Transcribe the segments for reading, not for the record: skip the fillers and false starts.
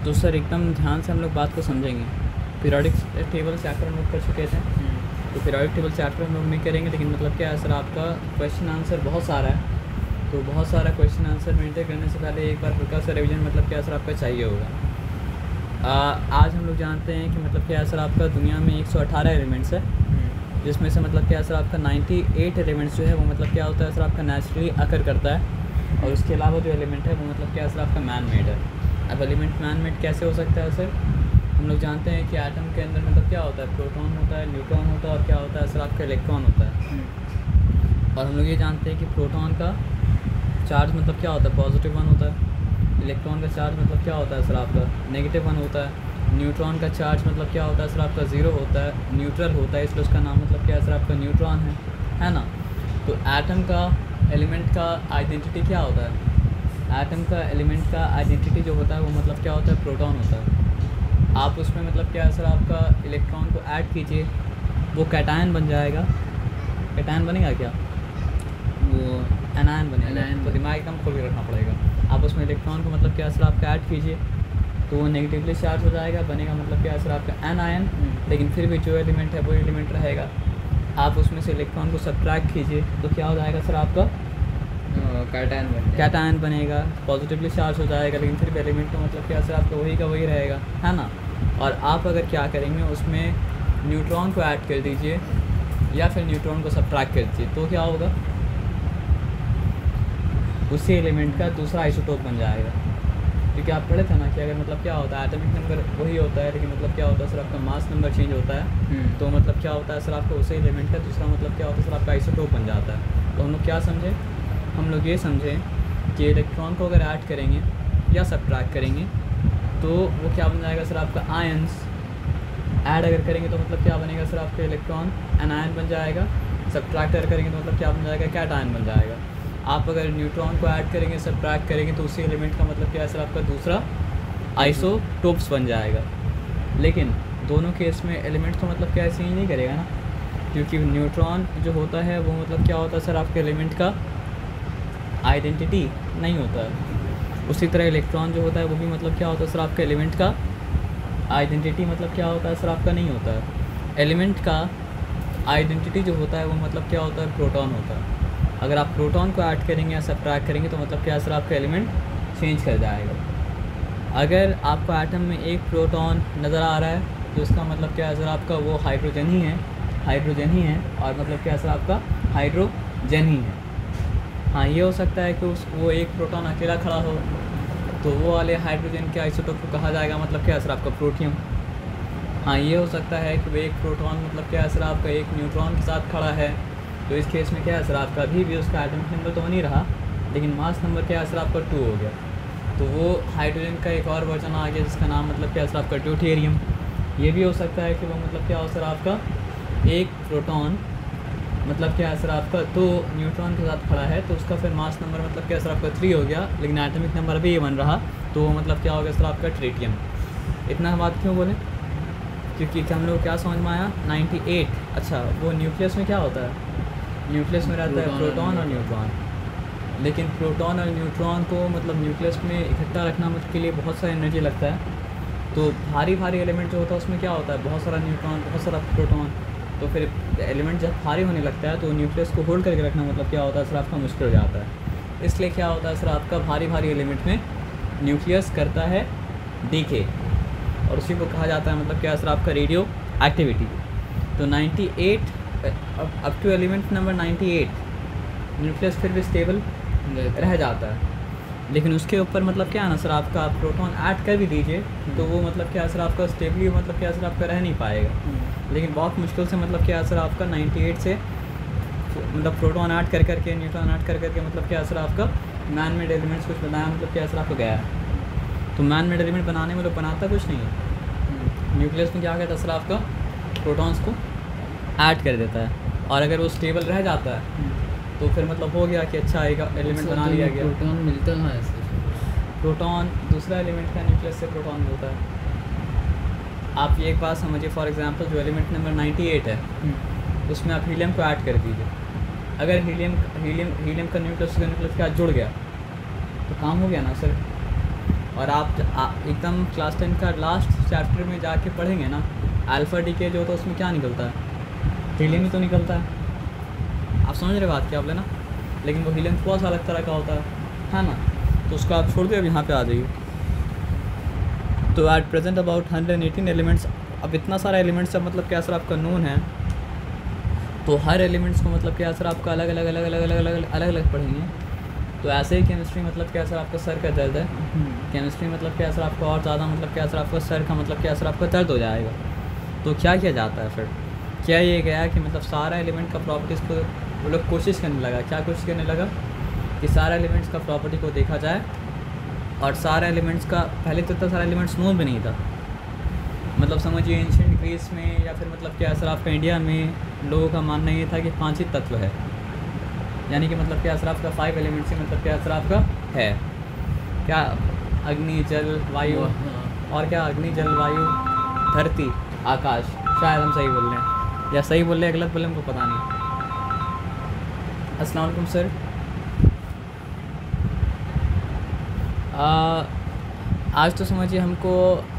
तो सर एकदम ध्यान से हम लोग बात को समझेंगे। पीरियोडिक टेबल चैप्टर हम लोग कर चुके थे, तो पीरियोडिक टेबल चैप्टर हम लोग नहीं करेंगे, लेकिन मतलब क्या है सर, आपका क्वेश्चन आंसर बहुत सारा है, तो बहुत सारा क्वेश्चन आंसर मेंटेन करने से पहले एक बार हल्का सा रिवीजन मतलब क्या सर आपका चाहिए होगा। आज हम लोग जानते हैं कि मतलब क्या सर आपका दुनिया में 118 एलिमेंट्स है, जिसमें से मतलब क्या सर आपका 98 एलिमेंट्स जो है वो मतलब क्या होता है सर आपका नेचुरली अकर करता है, और उसके अलावा जो एलिमेंट है वो मतलब क्या सर आपका मैन मेड है। अब एलिमेंट मैन मेड कैसे हो सकता है सर? हम लोग जानते हैं कि एटम के अंदर मतलब क्या होता है, प्रोटॉन होता है, न्यूट्रॉन होता है, और क्या होता है सर आपका इलेक्ट्रॉन होता है। और हम लोग ये जानते हैं कि प्रोटॉन का चार्ज मतलब क्या होता है, पॉजिटिव 1 होता है। इलेक्ट्रॉन का चार्ज मतलब क्या होता है सर आपका -1 होता है। न्यूट्रॉन का चार्ज मतलब क्या होता है सर आपका 0 होता है, न्यूट्रल होता है, इसलिए उसका नाम मतलब क्या है सर आपका न्यूट्रॉन है ना। तो एटम का एलिमेंट का आइडेंटिटी क्या होता है? एटम का एलिमेंट का आइडेंटिटी जो होता है वो मतलब क्या होता है, प्रोटॉन होता है। आप उसमें मतलब क्या है सर आपका इलेक्ट्रॉन को ऐड कीजिए, वो कैटायन बन जाएगा। कैटायन बनेगा क्या? वो एनायन बनेगा। तो दिमाग एकदम खोल के रखना पड़ेगा। आप उसमें इलेक्ट्रॉन को मतलब क्या सर आपका ऐड कीजिए, तो वो नेगेटिवली चार्ज हो जाएगा, बनेगा मतलब क्या सर आपका एनायन। लेकिन फिर भी जो एलिमेंट है वो एलिमेंट रहेगा। आप उसमें से इलेक्ट्रॉन को सब्ट्रैक्ट कीजिए, तो क्या हो जाएगा सर आपका कैटायन बनेगा, पॉजिटिवली चार्ज हो जाएगा, लेकिन फिर भी एलिमेंट का मतलब क्या सर आपका वही का वही रहेगा, है ना। और आप अगर क्या करेंगे, उसमें न्यूट्रॉन को ऐड कर दीजिए या फिर न्यूट्रॉन को सब्ट्रैक्ट कर दीजिए, तो क्या होगा, उसी एलिमेंट का दूसरा आइसोटोप बन जाएगा। क्योंकि आप पढ़े थे ना कि अगर मतलब क्या होता है, एटॉमिक नंबर वही होता है, लेकिन मतलब क्या होता है सर आपका मास नंबर चेंज होता है, तो मतलब क्या होता है सर आपका उसी एलिमेंट का दूसरा मतलब क्या होता है सर आपका आइसोटोप बन जाता है। तो हम लोग क्या समझे, हम लोग ये समझें कि इलेक्ट्रॉन को अगर ऐड करेंगे या सब्ट्रैक्ट करेंगे तो वो क्या बन जाएगा सर आपका आयंस। ऐड अगर करेंगे तो मतलब क्या बनेगा सर आपका इलेक्ट्रॉन एनायन बन जाएगा, सब्ट्रैक्ट अगर करेंगे तो मतलब क्या बन जाएगा, कैटायन बन जाएगा। आप अगर न्यूट्रॉन को ऐड करेंगे, सब्ट्रैक्ट करेंगे, तो उसी एलिमेंट का मतलब क्या है सर आपका दूसरा आइसोटोप्स बन जाएगा। लेकिन दोनों केस में एलिमेंट तो मतलब क्या चेंज नहीं करेगा ना, क्योंकि न्यूट्रॉन जो होता है वो मतलब क्या होता है सर आपके एलिमेंट का आइडेंटिटी नहीं होता है। उसी तरह इलेक्ट्रॉन जो होता है वो भी मतलब क्या होता है सर आपका एलिमेंट का आइडेंटिटी मतलब क्या होता है सर आपका नहीं होता है। एलिमेंट का आइडेंटिटी जो होता है वो मतलब क्या होता है, प्रोटॉन होता है। अगर आप प्रोटॉन को ऐड करेंगे या सब्ट्रैक्ट करेंगे तो मतलब क्या सर आपका एलिमेंट चेंज कर जाएगा। अगर आपको एटम में एक प्रोटॉन नज़र आ रहा है तो इसका मतलब क्या है सर आपका वो हाइड्रोजन ही है, हाइड्रोजन ही है, और मतलब क्या सर आपका हाइड्रोजन ही है। हाँ, ये हो सकता है कि वो एक प्रोटॉन अकेला खड़ा हो, तो वो वाले हाइड्रोजन के आइसोटोप को कहा जाएगा मतलब क्या सर आपका प्रोटियम। हाँ, ये हो सकता है कि वो एक प्रोटॉन मतलब क्या सर आपका एक न्यूट्रॉन के साथ खड़ा है, तो इस केस में क्या है सर आपका अभी भी उसका एटॉमिक नंबर तो नहीं रहा, लेकिन मास नंबर क्या है सर आपका 2 हो गया। तो वो हाइड्रोजन का एक और वर्जन आ गया जिसका नाम मतलब क्या है सर आपका ड्यूटेरियम। ये भी हो सकता है कि वो मतलब क्या हो सर आपका एक प्रोटॉन मतलब क्या है सर आपका 2 न्यूट्रॉन के साथ खड़ा है, तो उसका फिर मास नंबर मतलब क्या सर आपका 3 हो गया, लेकिन एटॉमिक नंबर अभी ये 1 रहा, तो वो मतलब क्या हो गया सर आपका ट्रिटियम। इतना बात क्यों बोले? क्योंकि हम लोग क्या समझ में आया, 98। अच्छा, वो न्यूक्लियस में क्या होता है, न्यूक्लियस में रहता है प्रोटॉन और न्यूट्रॉन, लेकिन प्रोटॉन और न्यूट्रॉन को मतलब न्यूक्लियस में इकट्ठा रखना मतलब के लिए बहुत सारा एनर्जी लगता है। तो भारी एलिमेंट जो होता है उसमें क्या होता है, बहुत सारा न्यूट्रॉन, बहुत सारा प्रोटॉन, तो फिर एलिमेंट जब भारी होने लगता है तो न्यूक्लियस को होल्ड करके रखना मतलब क्या होता है सर आपका मुश्किल हो जाता है। इसलिए क्या होता है सर आपका भारी एलिमेंट में न्यूक्लियस करता है डीके, और उसी को कहा जाता है मतलब क्या सर आपका रेडियो एक्टिविटी। तो 98 up to element number 98 nucleus फिर भी स्टेबल रह जाता है, लेकिन उसके ऊपर मतलब क्या है ना सर आपका प्रोटॉन ऐड कर भी दीजिए तो वो मतलब क्या सर आपका स्टेबली मतलब क्या सर आपका रह नहीं पाएगा। लेकिन बहुत मुश्किल से मतलब क्या सर आपका 98 से मतलब प्रोटॉन ऐड कर करके, न्यूट्रॉन ऐड कर करके मतलब क्या सर आपका मैन मेड एलिमेंट्स कुछ बनाया मतलब क्या सर आपका गया है। तो मैन मेड एलिमेंट बनाने में लोग बनाता कुछ नहीं है, न्यूक्लियस में क्या कहता है सर आपका प्रोटॉन्स को ऐड कर देता है, और अगर वो स्टेबल रह जाता है तो फिर मतलब हो गया कि अच्छा आएगा एलिमेंट बना लिया गया। प्रोटॉन मिलता है, प्रोटॉन दूसरा एलिमेंट का न्यूक्लियस से प्रोटॉन मिलता है। आप ये एक बात समझिए, फॉर एग्जांपल जो एलिमेंट नंबर 98 है उसमें आप हीलियम को ऐड कर दीजिए। अगर हीलियम का न्यूक्लियस का न्यूक्लियस क्या जुड़ गया तो काम हो गया ना सर। और आप एकदम क्लास 10 का लास्ट चैप्टर में जाके पढ़ेंगे ना, अल्फ़ा डीके जो होता है उसमें क्या निकलता है, हीलियम ही तो निकलता है। आप समझ रहे बात क्या आप लेना, लेकिन वो हीलियम थोड़ा सा अलग तरह का होता है ना। तो उसको आप छोड़ दे, अब यहाँ पे आ जाइए। तो एट प्रेजेंट अबाउट 118 एलिमेंट्स। अब इतना सारा एलिमेंट्स जब मतलब क्या सर आपका नोन है, तो हर एलिमेंट्स को मतलब क्या सर आपका अलग अलग अलग अलग अलग अलग अलग अलग पढ़ेंगे। तो ऐसे ही केमिस्ट्री मतलब क्या सर आपका सर का दर्द है, केमिस्ट्री मतलब क्या सर आपका और ज़्यादा मतलब क्या सर आपका सर का मतलब क्या सर आपका दर्द हो जाएगा। तो क्या किया जाता है फिर, क्या ये गया कि मतलब सारा एलिमेंट का प्रॉपर्टीज़ को वो लोग कोशिश करने लगा, क्या कोशिश करने लगा कि सारा एलिमेंट्स का प्रॉपर्टी को देखा जाए। और सारा एलिमेंट्स का पहले तो इतना सारा एलिमेंट्स नोन भी नहीं था, मतलब समझिए एंशिएंट ग्रीस में या फिर मतलब क्या सर आपका इंडिया में लोगों का मानना ये था कि 5 ही तत्व है, यानी कि मतलब क्या सर आपका 5 एलिमेंट्स ही मतलब क्या सर आपका है, क्या अग्नि जल वायु, और क्या अग्नि जल वायु धरती आकाश। शायद हम सही बोल रहे हैं या सही बोल रहे हैं, गलत बोल रहे हैं हमको पता नहीं। अस्सलाम वालेकुम सर। आज तो समझिए हमको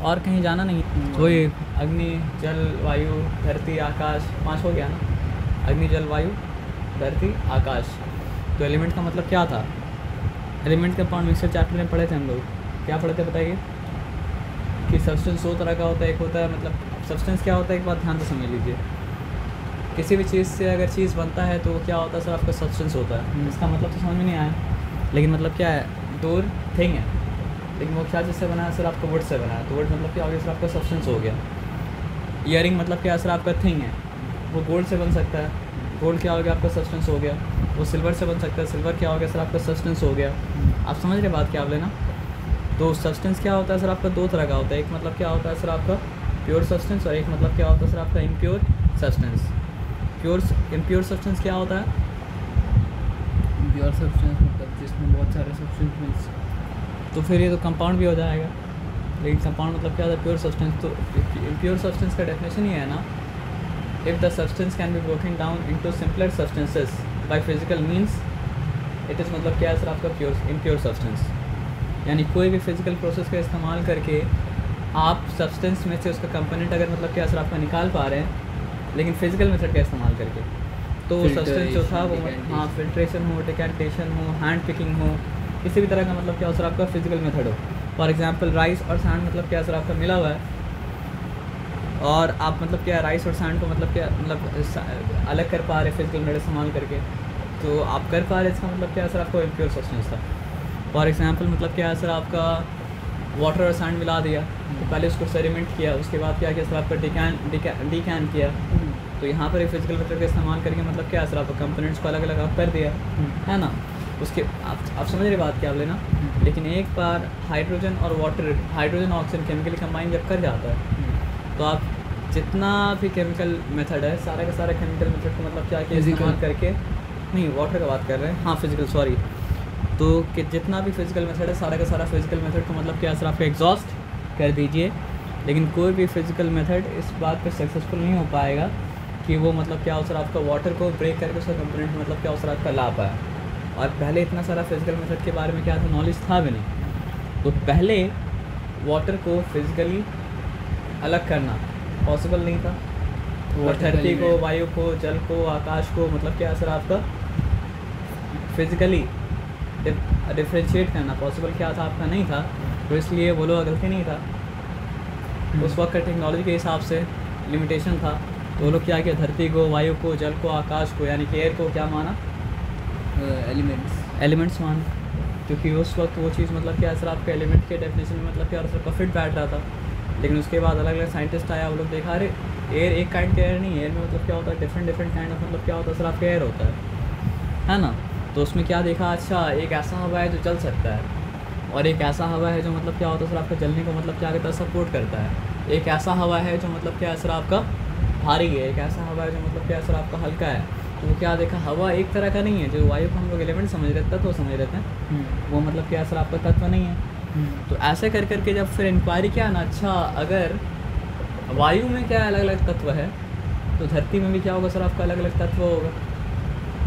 और कहीं जाना नहीं, वही अग्नि जल वायु धरती आकाश 5 हो गया ना, अग्नि जल वायु धरती आकाश। तो एलिमेंट का मतलब क्या था, एलिमेंट का कंपाउंड मिक्सचर चैप्टर में पढ़े थे हम लोग, क्या पढ़े थे बताइए कि सब्सटेंस 2 तरह का होता है। एक होता है मतलब सब्सटेंस क्या होता है, एक बात ध्यान से समझ लीजिए, किसी भी चीज़ से अगर चीज़ बनता है तो वो क्या होता है सर आपका सब्सटेंस होता है। इसका मतलब तो समझ में नहीं आया, लेकिन मतलब क्या है, दूर थिंग है, लेकिन वो क्या चीज़ से बना है सर आपका वुड से बना है। तो वुड मतलब क्या हो गया सर आपका सब्सटेंस हो गया। ईयरिंग मतलब क्या सर आपका थिंग है, वो गोल्ड से बन सकता है, गोल्ड क्या हो गया आपका सब्सटेंस हो गया। वो सिल्वर से बन सकता है, सिल्वर क्या हो गया सर आपका सब्सटेंस हो गया। आप समझ रहे बात क्या आप लेना। तो सब्सटेंस क्या होता है सर आपका 2 तरह का होता है, एक मतलब क्या होता है सर आपका प्योर सब्सटेंस और एक मतलब क्या होता है सर आपका इम्प्योर सब्सटेंस। इम्प्योर सब्सटेंस क्या होता है, प्योर सब्सटेंस मतलब जिसमें बहुत सारे सब्सटेंस मिक्स, तो फिर ये तो कंपाउंड भी हो जाएगा। लेकिन कंपाउंड मतलब क्या होता है प्योर सब्सटेंस। तो इम्प्योर सब्सटेंस का डेफिनेशन ही है ना, if the substance can be broken down into simpler substances by physical means, it is मतलब क्या है सर आपका प्योर इम्प्योर सब्सटेंस। यानी कोई भी फिजिकल प्रोसेस का इस्तेमाल करके आप सब्सटेंस में से उसका कंपोनेंट अगर मतलब क्या सर आपका निकाल पा रहे हैं, लेकिन फिजिकल मेथड का इस्तेमाल करके, तो सब्सटेंस जो था वो हाँ फिल्ट्रेशन हो, डिकैंटेशन हो, हैंड पिकिंग हो, किसी भी तरह का मतलब क्या सर आपका फिजिकल मेथड हो। फॉर एग्जांपल राइस और सैंड मतलब क्या सर आपका मिला हुआ है, और आप मतलब क्या राइस और सैंड को मतलब क्या मतलब अलग कर पा रहे फिजिकल मेथड इस्तेमाल करके, तो आप कर पा रहे, इसका मतलब क्या सर आपको इम्प्योर सब्सटेंस था। फॉर एग्जांपल मतलब क्या सर आपका वाटर और सैंड मिला दिया, तो पहले उसको सेडिमेंट किया, उसके बाद क्या किया सर आपका डिकैन किया, तो यहाँ पर एक फिजिकल मेथड का इस्तेमाल करके मतलब क्या सर आपका कंपोनेंट्स को अलग अलग आप कर दिया, है ना। उसके आप समझ रहे बात क्या आप लेना। लेकिन एक बार हाइड्रोजन और water, hydrogen oxygen chemically combine जब कर जाता है, तो आप जितना भी केमिकल मेथड है सारा का सारा केमिकल मेथड को मतलब क्या किया इस्तेमाल करके, नहीं वाटर का बात कर रहे हैं, हाँ फिजिकल सॉरी, तो कि जितना भी फिजिकल मेथड है सारा का सारा फिजिकल मेथड को मतलब क्या सर आपका एग्जॉस्ट कर दीजिए। लेकिन कोई भी फिजिकल मेथड इस बात पर सक्सेसफुल नहीं हो पाएगा कि वो मतलब क्या हो सर आपका वाटर को ब्रेक करके उसका कंपोनेंट मतलब क्या हो सर आपका ला पाया। और पहले इतना सारा फिजिकल मेथड के बारे में क्या था, नॉलेज था भी नहीं, तो पहले वाटर को फिजिकली अलग करना पॉसिबल नहीं था, और धरती को, वायु को, जल को, आकाश को मतलब क्या सर आपका फिजिकली डिफ्रेंशिएट करना पॉसिबल क्या था आपका नहीं था। तो इसलिए वो लोग गलती नहीं था, उस वक्त का टेक्नोलॉजी के हिसाब से लिमिटेशन था, तो वो लोग क्या किया, धरती को, वायु को, जल को, आकाश को यानी कि एयर को क्या माना, एलिमेंट्स माना, क्योंकि उस वक्त वो चीज़ मतलब क्या सर आपके एलिमेंट के डेफिनेशन में मतलब क्या सर का फिट बैठ रहा था। लेकिन उसके बाद अलग अलग साइंटिस्ट आया, वो लोग देखा रहे एयर एक काइंड का एयर नहीं है, एयर में मतलब क्या होता है डिफरेंट काइंड ऑफ मतलब क्या होता है सर आपका एयर होता है ना। तो उसमें क्या देखा, अच्छा एक ऐसा हवा है जो जल सकता है, और एक ऐसा हवा है जो मतलब क्या होता है सर आपका जलने को मतलब क्या करता है, सपोर्ट करता है। एक ऐसा हवा है जो मतलब क्या सर आपका भारी है, एक ऐसा हवा है जो मतलब क्या सर आपका हल्का है। तो वो क्या देखा, हवा एक तरह का नहीं है, जो वायु को हम लोग एलिमेंट समझ रहे तत्व समझ रहे हैं, वो मतलब क्या सर आपका तत्व नहीं है। तो ऐसे कर करके जब फिर इंक्वायरी किया ना, अच्छा अगर वायु में क्या अलग अलग तत्व है, तो धरती में भी क्या होगा सर आपका अलग अलग तत्व होगा,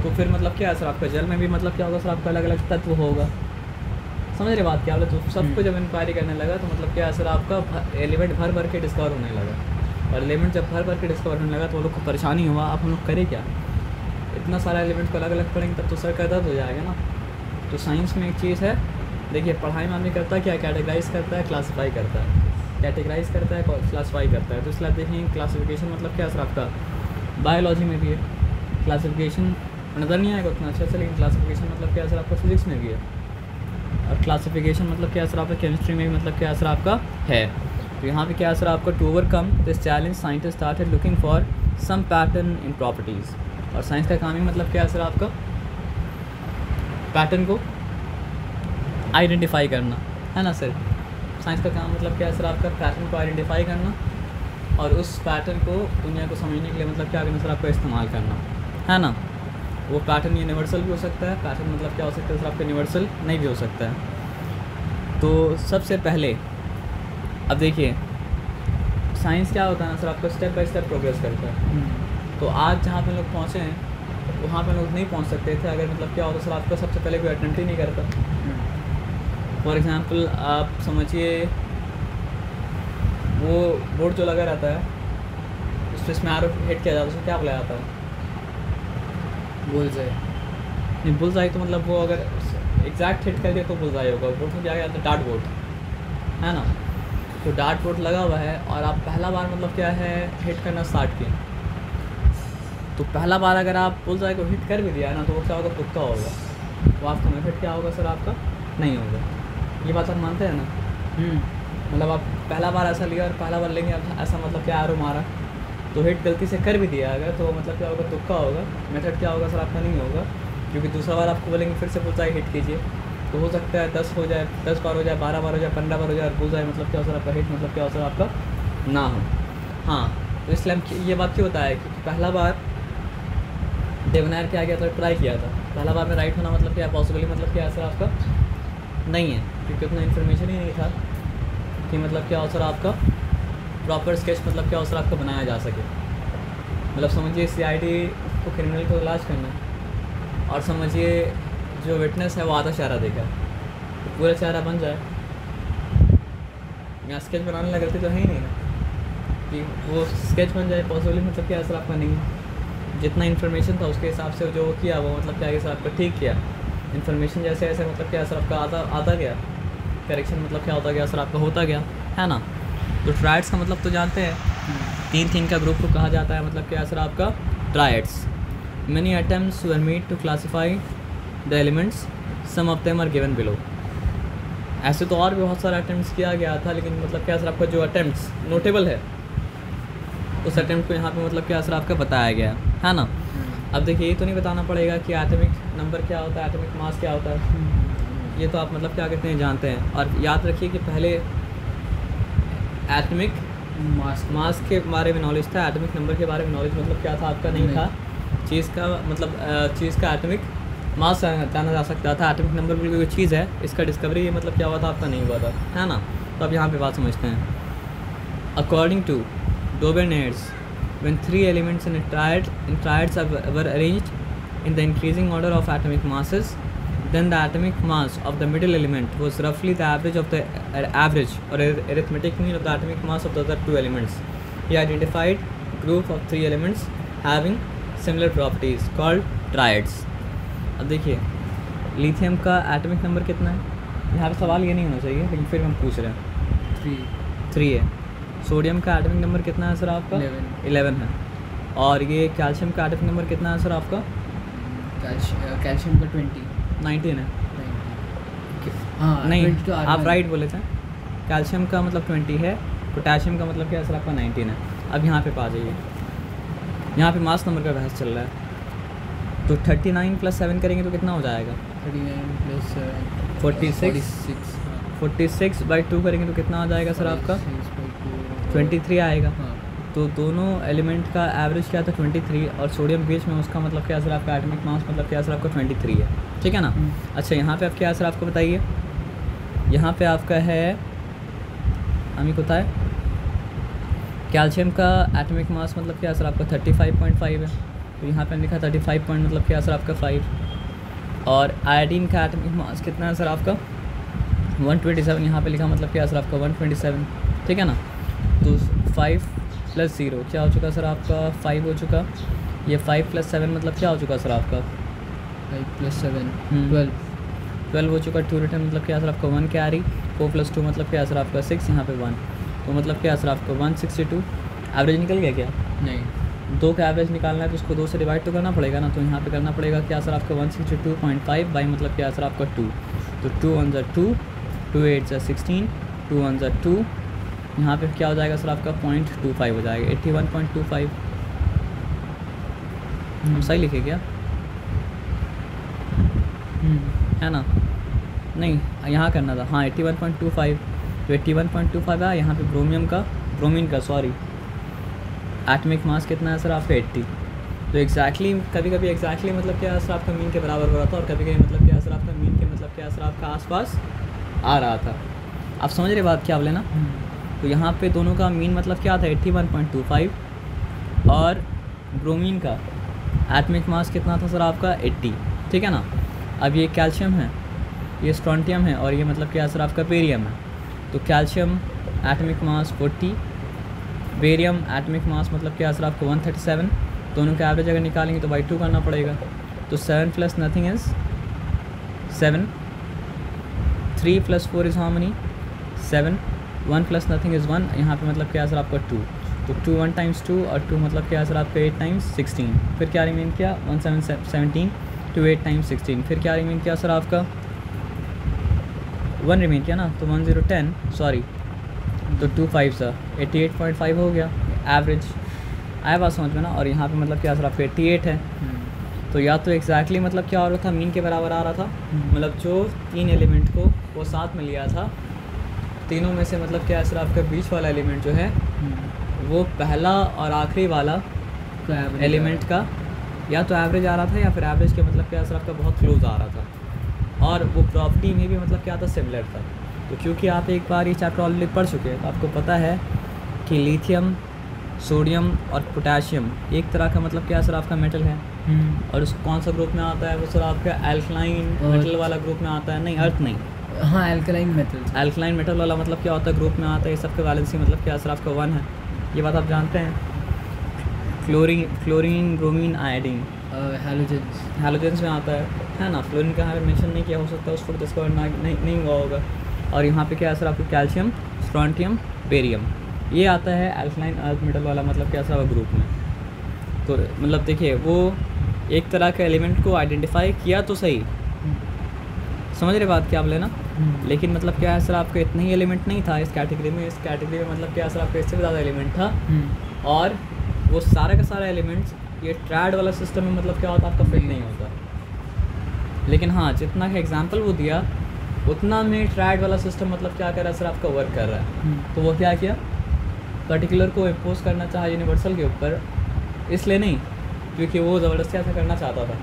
तो फिर मतलब क्या है सर आपका जल में भी मतलब क्या होगा सर आपका अलग अलग तत्व होगा। समझ रहे बात क्या बोले। तो सबको जब इंक्वायरी करने लगा तो मतलब क्या सर आपका एलिमेंट भर भर के डिस्कवर होने लगा, और एलिमेंट जब भर भर के डिस्कवर होने लगा तो वो लोग को परेशानी हुआ। अब हम लोग करें क्या, इतना सारा एलिमेंट को अलग अलग पढ़ेंगे तब तो सर का दर्द हो जाएगा ना। तो साइंस में एक चीज़ है, देखिए पढ़ाई में आदमी करता है क्या, कैटेगराइज करता है, क्लासीफाई करता है, कैटेगराइज करता है, क्लासीफाई करता है। तो इसलिए देखिए क्लासिफिकेशन मतलब क्या सर आपका बायोलॉजी में भी है, क्लासिफिकेशन नज़र नहीं आएगा उतना अच्छा से, लेकिन क्लासिफिकेशन मतलब क्या सर आपका फिजिक्स में भी है, और क्लासिफिकेशन मतलब क्या सर आपका केमिस्ट्री में भी मतलब क्या सर आपका है। तो यहाँ पे क्या सर आपका to overcome this challenge scientist started looking for some pattern in properties. और साइंस का काम ही मतलब क्या सर आपका पैटर्न को आइडेंटिफाई करना है ना सर। साइंस का काम मतलब क्या है सर आपका पैटर्न को आइडेंटिफाई करना, और उस पैटर्न को दुनिया को समझने के लिए मतलब क्या करना सर आपका इस्तेमाल करना है ना। वो पैटर्न यूनिवर्सल भी हो सकता है, पैटर्न मतलब क्या हो सकता है सर आपका यूनिवर्सल नहीं भी हो सकता है। तो सबसे पहले अब देखिए साइंस क्या होता है ना सर आपका स्टेप बाय स्टेप प्रोग्रेस करता है। तो आज जहाँ पे लोग पहुँचे हैं वहाँ पे लोग नहीं पहुँच सकते थे अगर मतलब क्या होता सर आपका सबसे पहले कोई अटेम्प्ट ही नहीं करता। फॉर एग्ज़ाम्पल आप समझिए वो बोर्ड जो लगा रहता है उसमें आरो हिट किया जाता है, उसको क्या बोला जाता है, बुलजाई। नहीं बुलजाई तो मतलब वो अगर एग्जैक्ट हिट कर दिया तो बुलजाई होगा। बोर्ड में क्या जाता है डार्ट बोर्ड है ना। तो डार्ट बोर्ड लगा हुआ है और आप पहला बार मतलब क्या है हिट करना स्टार्ट किए, तो पहला बार अगर आप बुलजाई को हिट कर भी दिया ना तो वो क्या होगा तुक्का होगा, तो आपका मेथड क्या होगा सर आपका नहीं होगा। ये बात आप मानते हैं ना। मतलब आप पहला बार ऐसा लिया और पहला बार लेंगे अब ऐसा मतलब क्या आरो मारा तो हिट गलती से कर भी दिया अगर तो मतलब क्या होगा तुक्का होगा, मेथड क्या होगा सर आपका नहीं होगा। क्योंकि दूसरा बार आपको बोलेंगे फिर से बुलजाई हिट कीजिए तो हो सकता है 10 हो जाए, 10 बार हो जाए, 12 बार हो जाए, 15 बार हो जाए और बुलजाई मतलब क्या हो सर आपका हिट मतलब क्या हो सर आपका ना हो। हाँ तो इसलिए हम ये बात क्यों होता है क्योंकि पहला बार देवनायर क्या किया था, ट्राई किया था। पहला बार में राइट होना मतलब क्या पॉसिबली मतलब क्या है सर आपका नहीं है, क्योंकि उतना इन्फॉर्मेशन ही नहीं था कि मतलब क्या हो सर आपका प्रॉपर स्केच मतलब क्या हो सर आपका बनाया जा सके। मतलब समझिए CID को क्रिमिनल को तलाश करना है और समझिए जो विटनेस है वो आधा चेहरा देखा तो पूरा चेहरा बन जाए। यहाँ स्केच बनाने लगे थे तो है ही नहीं ना कि वो स्केच बन जाए, पॉसिबली मतलब क्या सर आपका नहीं है। जितना इन्फॉर्मेशन था उसके हिसाब से जो किया वो मतलब क्या सर आपका ठीक किया। इन्फॉर्मेशन जैसे ऐसे मतलब क्या सर आपका आता गया, करेक्शन मतलब क्या होता गया सर आपका होता गया है ना। तो ट्रायड्स का मतलब तो जानते हैं 3 का ग्रुप को कहा जाता है मतलब क्या सर आपका triads. Many attempts were made to classify the elements, some of them are given below. ऐसे तो और भी बहुत सारा अटेम्प्ट्स किया गया था लेकिन मतलब क्या सर आपका जो अटेम्प्ट्स नोटेबल है उस अटेम्प्ट को यहाँ पे मतलब क्या सर आपका बताया गया है ना। अब देखिए ये तो नहीं बताना पड़ेगा कि एटॉमिक नंबर क्या होता है, एटॉमिक मास क्या होता है, ये तो आप मतलब क्या कहते हैं जानते हैं। और याद रखिए कि पहले एटॉमिक मास के बारे में नॉलेज था, एटॉमिक नंबर के बारे में नॉलेज मतलब क्या था आपका नहीं था। चीज़ का मतलब चीज़ का एटॉमिक मास जाना जा सकता था, एटॉमिक नंबर बिल्कुल कोई चीज़ है इसका डिस्कवरी मतलब क्या हुआ था आपका नहीं हुआ था है ना। तो अब यहाँ पे बात समझते हैं। According to Dobernetz, when 3 elements in triads were arranged in the increasing order of atomic masses, then the atomic mass of the middle element was roughly the average of the average or arithmetic mean of the atomic mass of the other 2 elements. He identified a group of 3 elements having similar properties called triads. अब देखिए lithium का atomic number कितना है, यहाँ पे सवाल ये नहीं होना चाहिए लेकिन फिर हम पूछ रहे हैं 3 है। सोडियम का एटॉमिक नंबर कितना है सर आपका 11 है। और ये कैल्शियम का एटॉमिक नंबर कितना है सर आपका कैल्शियम का 19 है। हाँ नहीं तो आप राइट बोले थे, कैल्शियम का मतलब 20 है, पोटेशियम का मतलब क्या है सर आपका 19 है। अब यहाँ पे पा जाइए, यहाँ पे मास नंबर का बहस चल रहा है तो 39 + 7 करेंगे तो कितना हो जाएगा 46/2 करेंगे तो कितना आ जाएगा सर आपका 23 आएगा। तो दोनों एलिमेंट का एवरेज क्या था 23 और सोडियम बीच में उसका मतलब क्या सर आपका एटॉमिक मास मतलब क्या सर आपका 23 है, ठीक है ना। अच्छा यहाँ पे आप क्या सर आपको बताइए, यहाँ पे आपका है हमें पता है कैल्शियम का एटॉमिक मास मतलब क्या सर आपका 35.5 है, तो यहाँ पे लिखा 35 पॉइंट मतलब क्या सर आपका 5। और आयोडीन का एटॉमिक मास कितना है सर आपका 127 यहाँ पे लिखा, मतलब क्या सर आपका 127, ठीक है ना। तो 5 + 0 क्या हो चुका सर आपका 5 हो चुका। ये 5 + 7 मतलब क्या हो चुका सर आपका 5 + 7 12 हो चुका। 2 रिटर्न मतलब क्या सर आपका 1 कैरी। 4 + 2 मतलब क्या सर आपका 6, यहाँ पे 1, तो मतलब क्या सर आपका 162। एवरेज निकल गया क्या? नहीं, 2 का एवरेज निकालना है तो उसको 2 से डिवाइड तो करना पड़ेगा ना। तो यहाँ पे करना पड़ेगा क्या सर आपका 162.5 बाई मतलब क्या सर आपका 2, तो 2 1 = 2, 2 8 = 16, 2 1 = 2, यहाँ पे क्या हो जाएगा सर आपका 0.25 हो जाएगा, 81.25। सही लिखे क्या है ना? नहीं, यहाँ करना था, हाँ 81.25। तो 81.25 आया। यहाँ पे ब्रोमीन का एटॉमिक मास कितना है सर आपका 80। तो एग्जैक्टली कभी कभी एग्जैक्टली मतलब क्या सर आपका मीन के बराबर हो रहा था, और कभी कभी मतलब क्या सर आपका मीन के मतलब क्या सर आपका आसपास आ रहा था। आप समझ रहे बात क्या बोले ना? तो यहाँ पे दोनों का मीन मतलब क्या था 81.25, और ब्रोमीन का एटॉमिक मास कितना था सर आपका 80, ठीक है ना। अब ये कैल्शियम है, ये स्ट्रोंटियम है, और ये मतलब क्या सर आपका बेरियम है। तो calcium atomic mass 40, barium atomic mass मतलब क्या सर आपको 137। दोनों का एवरेज अगर निकालेंगे तो बाई 2 करना पड़ेगा। तो 7 + nothing is 7, 3 + 4 is how many 7, 1 + nothing is 1, यहाँ पे मतलब क्या सर आपका 2, तो 2 1 × 2, और 2 मतलब क्या सर आपका 8 × 16। फिर क्या रिमेन किया 17 2 8 × 16। फिर क्या रिमेन किया सर आपका 1 रिमेन किया ना, तो 1010 सॉरी, तो 2 5 सा 88.5 हो गया एवरेज। आया बात समझ में ना। और यहाँ पे मतलब क्या सर आपका 88 है। तो या तो एग्जैक्टली मतलब क्या हो रहा था मीन के बराबर आ रहा था, मतलब जो 3 एलिमेंट को वो साथ में लिया था, तीनों में से मतलब क्या सर आपका बीच वाला एलिमेंट जो है वो पहला और आखिरी वाला एलिमेंट का या तो एवरेज आ रहा था, या फिर एवरेज के मतलब क्या सर आपका बहुत क्लोज आ रहा था, और वो प्रॉपर्टी में भी मतलब क्या था सिमिलर था। तो क्योंकि आप एक बार ये चैप्टर ऑलरेडी पढ़ चुके हैं, तो आपको पता है कि लिथियम, सोडियम और पोटेशियम एक तरह का मतलब क्या सर आपका मेटल है, और उस कौन सा ग्रुप में आता है वो सर आपका एल्कलाइन मेटल वाला ग्रुप में आता है। नहीं, अर्थ नहीं, हाँ एल्कलाइन मेटल। एल्कलाइन मेटल वाला मतलब क्या होता है ग्रुप में आता है। ये सबका वैलेंसी मतलब क्या सर आपका 1 है, ये बात आप जानते हैं। क्लोरीन ब्रोमीन आयोडीन हैलोजेंस में आता है ना। फ्लोरीन का यहाँ पे मेंशन नहीं किया, हो सकता है उस वक्त डिस्कवर नहीं हुआ होगा। और यहाँ पे क्या है सर आपको कैल्शियम, स्ट्रोंटियम, बेरियम, ये आता है एल्कलाइन अर्थ मेटल वाला मतलब क्या सर ग्रुप में। तो मतलब देखिए वो एक तरह के एलिमेंट को आइडेंटिफाई किया तो सही, समझ रहे बात क्या आप लेना। लेकिन मतलब क्या है सर आपका इतना ही एलिमेंट नहीं था इस कैटेगरी में। इस कैटेगरी में मतलब क्या सर आपका इससे भी ज़्यादा एलिमेंट था, और वो सारा का सारा एलिमेंट्स ये ट्रायड वाला सिस्टम में मतलब क्या होता आपका फिट नहीं होता। लेकिन हाँ, जितना का एग्जांपल वो दिया उतना में ट्रायड वाला सिस्टम मतलब क्या कर रहा है सर आपका वर्क कर रहा है। तो वो क्या किया, पर्टिकुलर को इम्पोज करना चाहा यूनिवर्सल के ऊपर, इसलिए नहीं क्योंकि वो ज़बरदस्ती ऐसा करना चाहता था,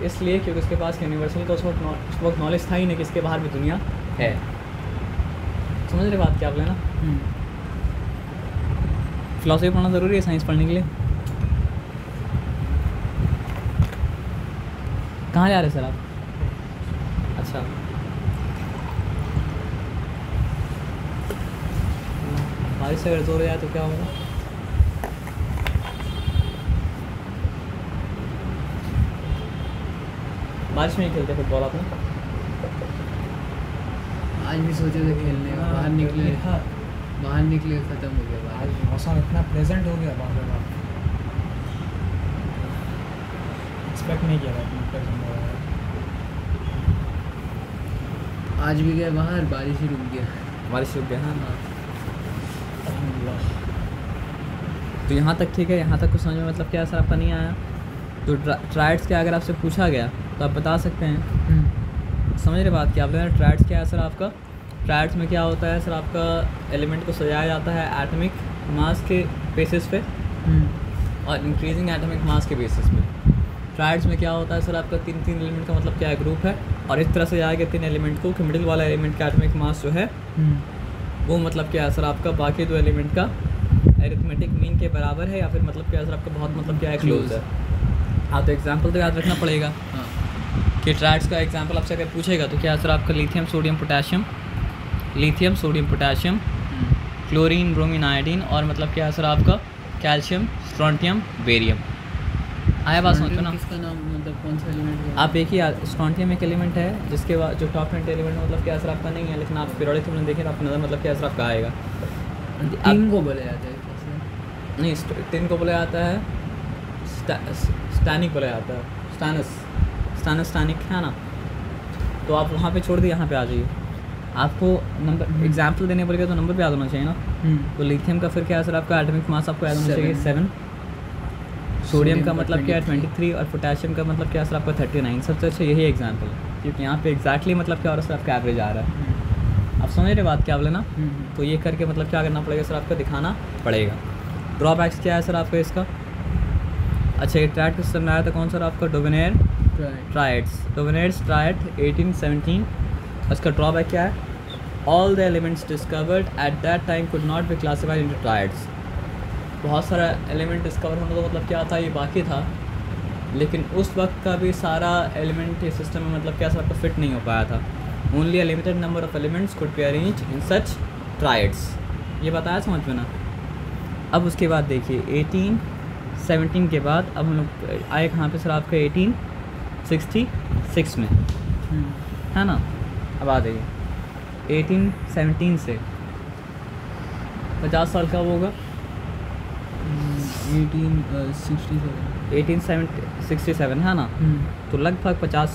इसलिए क्योंकि उसके पास यूनिवर्सल का उस वक्त नॉलेज था ही नहीं कि इसके बाहर भी दुनिया है। समझ रहे बात क्या आप लेना। फिलॉसफी पढ़ना ज़रूरी है साइंस पढ़ने के लिए। कहाँ जा रहे सर आप? अच्छा, बारिश से अगर जोर जाए तो क्या होगा? बारिश में ही खेलते फुटबॉल आपने? आज भी सोचे थे खेलने का, बाहर निकले ख़त्म हो गया। आज मौसम इतना प्लेजेंट हो गया, बाप रे बाप, एक्सपेक्ट नहीं किया था इतना प्लेजेंट हो रहा है। आज भी गए बाहर, बारिश ही रुक गया। बारिश रुक गया। हाँ, अल्हम्दुलिल्लाह। तो यहाँ तक ठीक है, यहाँ तक कुछ समझ में मतलब क्या सर आपका नहीं आया। तो ट्रायड्स क्या अगर आपसे पूछा गया तो आप बता सकते हैं। समझ रहे बात क्या आप लोग? ट्रायड्स क्या है सर आपका? ट्रायड्स में क्या होता है सर आपका एलिमेंट को सजाया जाता है एटॉमिक मास के बेसिस पे और इंक्रीजिंग एटॉमिक मास के बेसिस पे। ट्रायड्स में क्या होता है सर आपका 3 एलिमेंट का मतलब क्या है ग्रुप है, और इस तरह से सजाया गया 3 एलिमेंट को कि मिडिल वाला एलिमेंट का एटॉमिक मास जो है वो मतलब क्या है सर आपका बाकी 2 एलिमेंट का एरिथमेटिक मीन के बराबर है, या फिर मतलब क्या है सर आपका बहुत मतलब क्या है क्लोज है। हाँ, तो एग्जाम्पल तो याद रखना पड़ेगा कि ट्रायड्स का एग्जाम्पल आपसे अगर पूछेगा तो क्या सर आपका lithium, sodium, potassium, lithium, sodium, potassium, chlorine, bromine, iodine और मतलब क्या है सर आपका कैल्शियम, स्ट्रोंटियम, बेरियम। आया बात समझ में ना? इसका नाम मतलब कौन सा एलिमेंट? आप देखिए स्ट्रोंटियम एक एलिमेंट है जिसके बाद जो टॉप 20 एलिमेंट मतलब क्या असर आपका नहीं है, लेकिन आप पीरियोडिक टेबल में देखें तो आपको नज़र मतलब क्या असर आपका आएगा। तीन को बोला जाता है कैसे? नहीं, टिन को बोला जाता है स्टैनिक बोला जाता है, स्टैनिक है ना। तो आप वहाँ पे छोड़ दिए, यहाँ पे आ जाइए। आपको नंबर एग्जाम्पल देने पड़ेगा तो नंबर पे याद होना चाहिए ना। तो लिथियम का फिर क्या है सर आपका एटॉमिक मास आपको याद होना चाहिए 7। सोडियम का मतलब क्या है 23 और पोटेशियम का मतलब क्या है सर आपका 39। सबसे अच्छा यही एग्जाम्पल है क्योंकि यहाँ पे एग्जैक्टली मतलब क्या हो रहा है सर आपका एवरेज आ रहा है। आप समझ रहे बात क्या बोले ना? तो ये करके मतलब क्या करना पड़ेगा सर आपका दिखाना पड़ेगा। ड्रॉबैक्स क्या है सर आपका इसका? अच्छा ये ट्राइड सिस्टम में आया था कौन सर आपका? डोवेनेयर ट्राइड 1817। उसका ड्रॉबैक क्या है? All the elements discovered at that time could not be classified into triads. बहुत सारा एलिमेंट डिस्कवर होना तो मतलब क्या था, ये बाकी था, लेकिन उस वक्त का भी सारा एलिमेंट इस सिस्टम में मतलब क्या सर आपका फिट नहीं हो पाया था। Only a limited number of elements could be arranged in such triads. ये बताया समझ में ना? अब उसके बाद देखिए 1817 के बाद अब हम लोग आए कहाँ पे सर आपका 1866 में, है ना। अब आ जाइए 1817 से 50 साल कब होगा? 1867 है ना। तो लगभग 50